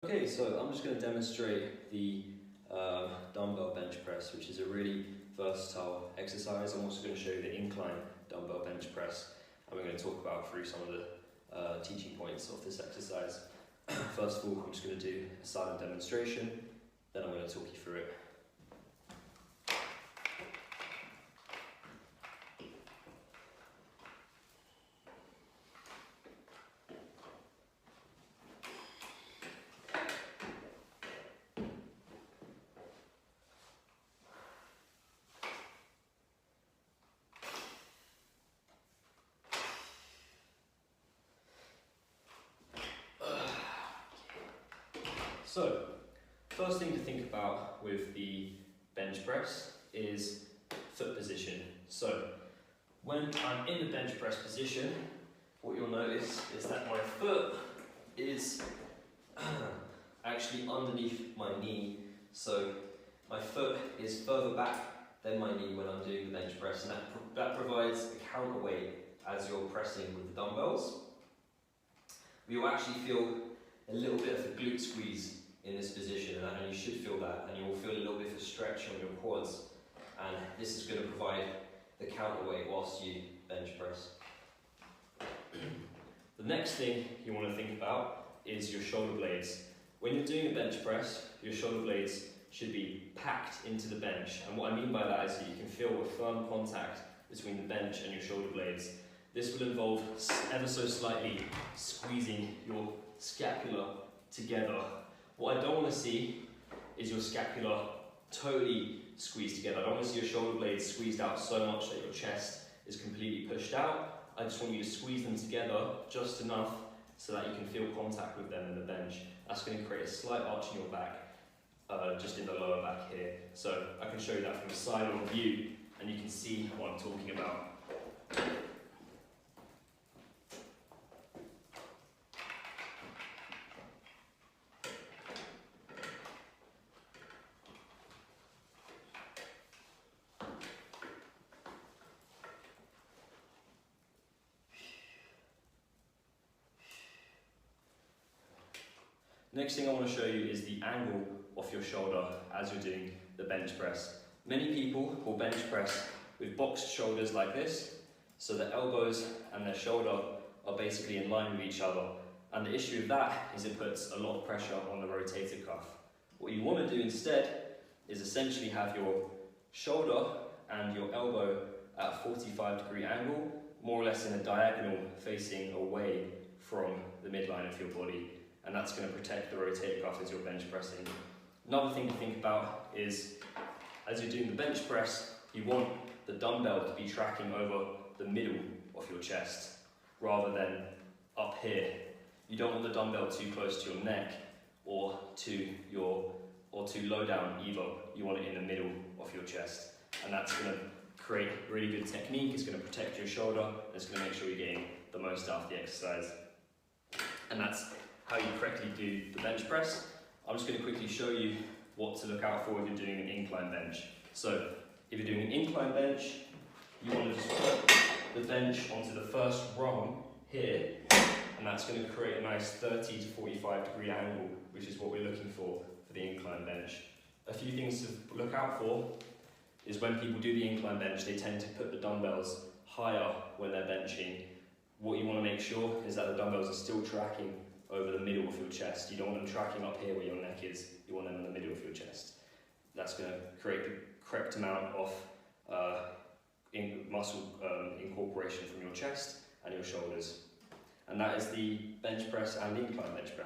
Okay, so I'm just going to demonstrate the dumbbell bench press, which is a really versatile exercise. I'm also going to show you the incline dumbbell bench press, and we're going to talk about through some of the teaching points of this exercise. First of all, I'm just going to do a silent demonstration, then I'm going to talk you through it. So, first thing to think about with the bench press is foot position. So, when I'm in the bench press position, what you'll notice is that my foot is actually underneath my knee. So, my foot is further back than my knee when I'm doing the bench press, and that provides a counterweight as you're pressing with the dumbbells. You'll actually feel a little bit of a glute squeeze in this position, and you should feel that, and you will feel a little bit of a stretch on your quads, and this is going to provide the counterweight whilst you bench press. The next thing you want to think about is your shoulder blades. When you're doing a bench press, your shoulder blades should be packed into the bench, and what I mean by that is that you can feel a firm contact between the bench and your shoulder blades. This will involve ever so slightly squeezing your scapula together. What I don't want to see is your scapula totally squeezed together. I don't want to see your shoulder blades squeezed out so much that your chest is completely pushed out. I just want you to squeeze them together just enough so that you can feel contact with them in the bench. That's going to create a slight arch in your back, just in the lower back here. So I can show you that from a side-on view, and you can see what I'm talking about. Next thing I want to show you is the angle of your shoulder as you're doing the bench press. Many people will bench press with boxed shoulders like this, so the elbows and their shoulder are basically in line with each other. And the issue with that is it puts a lot of pressure on the rotator cuff. What you want to do instead is essentially have your shoulder and your elbow at a 45-degree angle, more or less in a diagonal facing away from the midline of your body. And that's going to protect the rotator cuff as you're bench pressing. Another thing to think about is, as you're doing the bench press, you want the dumbbell to be tracking over the middle of your chest, rather than up here. You don't want the dumbbell too close to your neck or too low down either. You want it in the middle of your chest. And that's going to create really good technique, it's going to protect your shoulder, and it's going to make sure you're getting the most out of the exercise. And that's how you correctly do the bench press. I'm just going to quickly show you what to look out for if you're doing an incline bench. So, if you're doing an incline bench, you want to just put the bench onto the first rung here, and that's going to create a nice 30 to 45-degree angle, which is what we're looking for the incline bench. A few things to look out for is when people do the incline bench, they tend to put the dumbbells higher when they're benching. What you want to make sure is that the dumbbells are still tracking over the middle of your chest. You don't want them tracking up here where your neck is, you want them in the middle of your chest. That's going to create the correct amount of muscle incorporation from your chest and your shoulders. And that is the bench press and incline bench press.